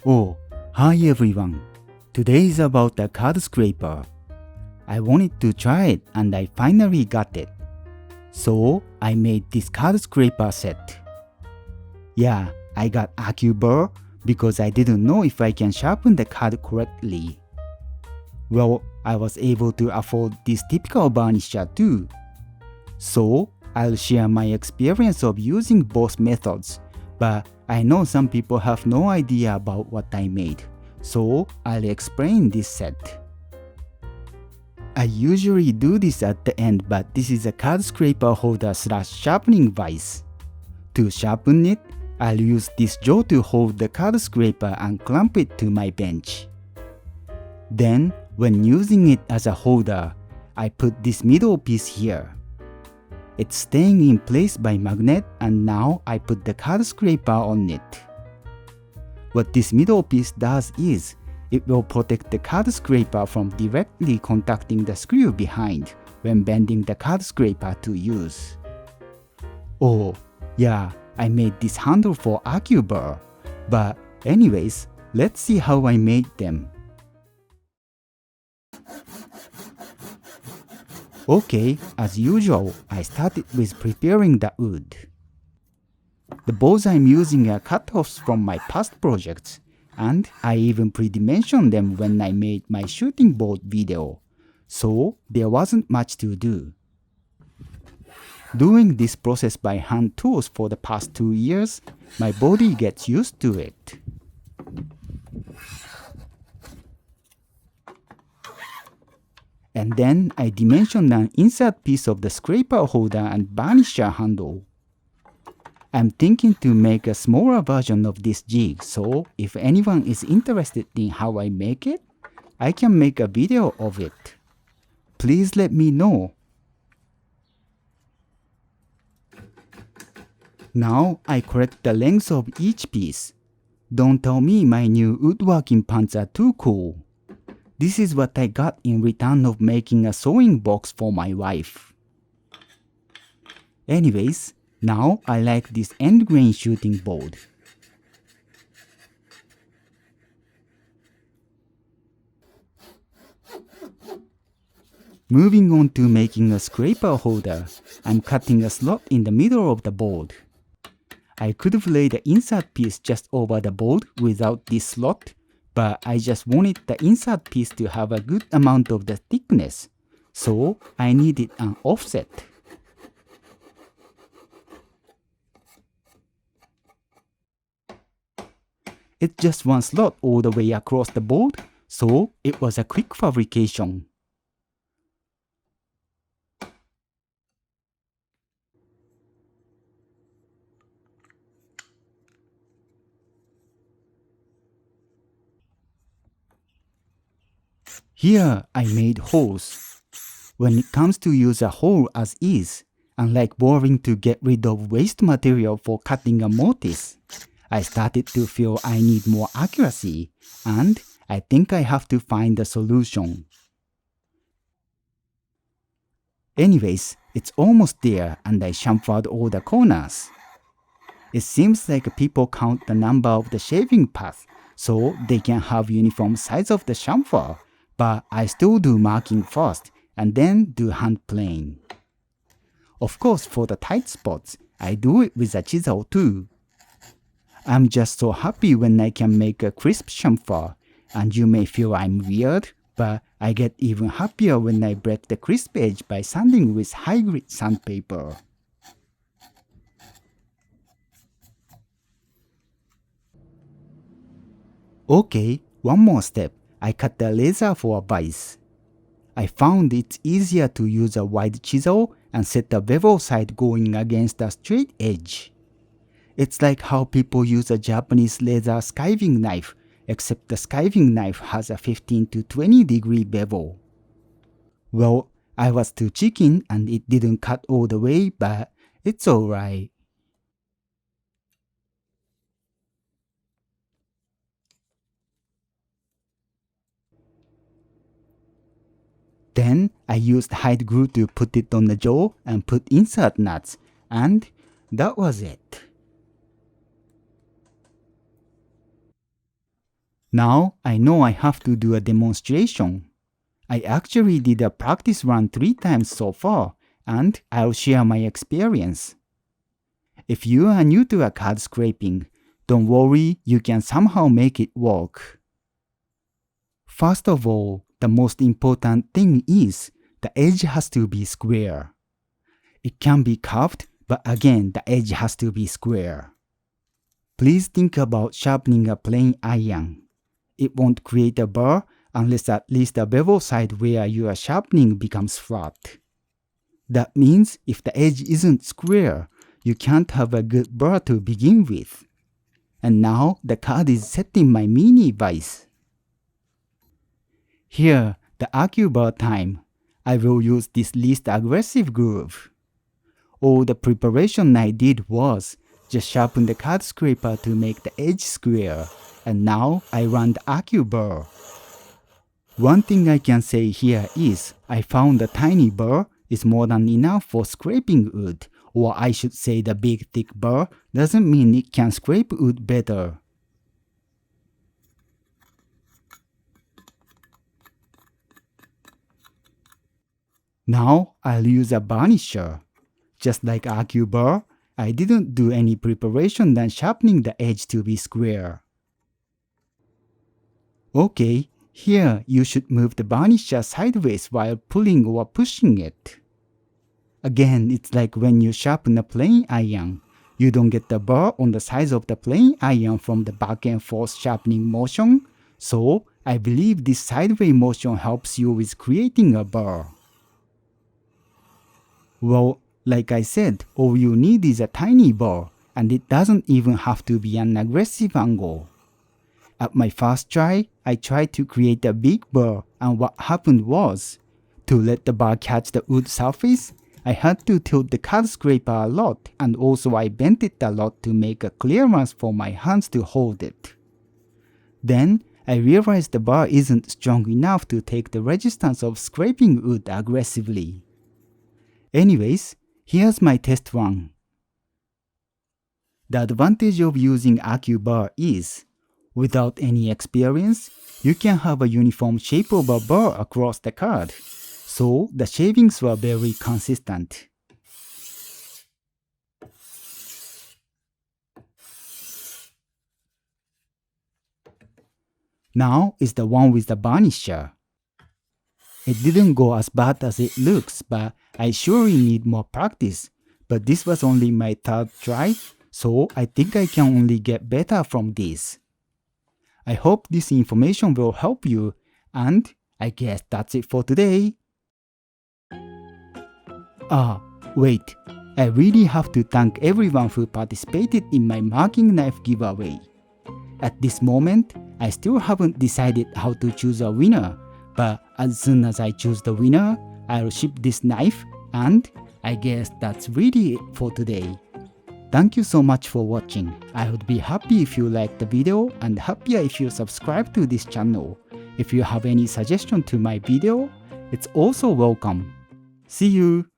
Oh, hi everyone. Today is about the card scraper. I wanted to try it and I finally got it. So I made this card scraper set. Yeah, I got AccuBurr because I didn't know if I can sharpen the card correctly. Well, I was able to afford this typical varnisher too. So I'll share my experience of using both methods, but I know some people have no idea about what I made, so I'll explain this set. I usually do this at the end, but this is a card scraper holder / sharpening vise. To sharpen it, I'll use this jaw to hold the card scraper and clamp it to my bench. Then, when using it as a holder, I put this middle piece here. It's staying in place by magnet, and now I put the card scraper on it. What this middle piece does is, it will protect the card scraper from directly contacting the screw behind when bending the card scraper to use. Oh, yeah, I made this handle for AccuBurr, but anyways, let's see how I made them. Okay, as usual, I started with preparing the wood. The bows I'm using are cut-offs from my past projects, and I even pre-dimensioned them when I made my shooting board video, so there wasn't much to do. Doing this process by hand tools for the past 2 years, my body gets used to it. And then I dimensioned an insert piece of the scraper holder and varnisher handle. I'm thinking to make a smaller version of this jig, so if anyone is interested in how I make it, I can make a video of it. Please let me know. Now I correct the length of each piece. Don't tell me my new woodworking pants are too cool. This is what I got in return of making a sewing box for my wife. Anyways, now I like this end grain shooting board. Moving on to making a scraper holder, I'm cutting a slot in the middle of the board. I could have laid the insert piece just over the board without this slot, but I just wanted the insert piece to have a good amount of the thickness, so I needed an offset. It's just one slot all the way across the board, so it was a quick fabrication. Here I made holes. When it comes to use a hole as is, unlike boring to get rid of waste material for cutting a mortise, I started to feel I need more accuracy, and I think I have to find a solution. Anyways, it's almost there and I chamfered all the corners. It seems like people count the number of the shaving path so they can have uniform size of the chamfer, but I still do marking first and then do hand plane. Of course, for the tight spots, I do it with a chisel too. I'm just so happy when I can make a crisp chamfer, and you may feel I'm weird, but I get even happier when I break the crisp edge by sanding with high grit sandpaper. Okay, one more step. I cut the laser for a vise. I found it's easier to use a wide chisel and set the bevel side going against a straight edge. It's like how people use a Japanese laser skiving knife, except the skiving knife has a 15 to 20 degree bevel. Well, I was too chicken and it didn't cut all the way, but it's alright. Then I used hide glue to put it on the jaw and put insert nuts, And that was it. Now I know I have to do a demonstration. I actually did a practice run 3 times so far, and I'll share my experience. If you are new to a card scraping, don't worry, you can somehow make it work. First of all, the most important thing is the edge has to be square. It can be curved, but again, the edge has to be square. Please think about sharpening a plain iron. It won't create a burr unless at least the bevel side where you are sharpening becomes flat. That means if the edge isn't square, you can't have a good burr to begin with. And now the card is set in my mini vise. Here, the AccuBurr time. I will use this least aggressive groove. All the preparation I did was just sharpen the card scraper to make the edge square, and now I run the AccuBurr. One thing I can say here is I found the tiny burr is more than enough for scraping wood, or I should say the big thick burr doesn't mean it can scrape wood better. Now I'll use a varnisher. Just like AccuBurr, I didn't do any preparation than sharpening the edge to be square. Okay, here you should move the varnisher sideways while pulling or pushing it. Again, it's like when you sharpen a plain iron. You don't get the burr on the sides of the plain iron from the back and forth sharpening motion, so I believe this sideways motion helps you with creating a burr. Well, like I said, all you need is a tiny burr, and it doesn't even have to be an aggressive angle. At my first try, I tried to create a big burr, and what happened was, to let the burr catch the wood surface, I had to tilt the card scraper a lot, and also I bent it a lot to make a clearance for my hands to hold it. Then, I realized the burr isn't strong enough to take the resistance of scraping wood aggressively. Anyways, here's my test run. The advantage of using AccuBurr is, without any experience, you can have a uniform shape of a burr across the card, so the shavings were very consistent. Now is the one with the varnisher. It didn't go as bad as it looks, but I surely need more practice. But this was only my third try, so I think I can only get better from this. I hope this information will help you, and I guess that's it for today. Wait, I really have to thank everyone who participated in my marking knife giveaway. At this moment, I still haven't decided how to choose a winner, but as soon as I choose the winner, I'll ship this knife, and I guess that's really it for today. Thank you so much for watching. I would be happy if you liked the video and happier if you subscribe to this channel. If you have any suggestion to my video, it's also welcome. See you!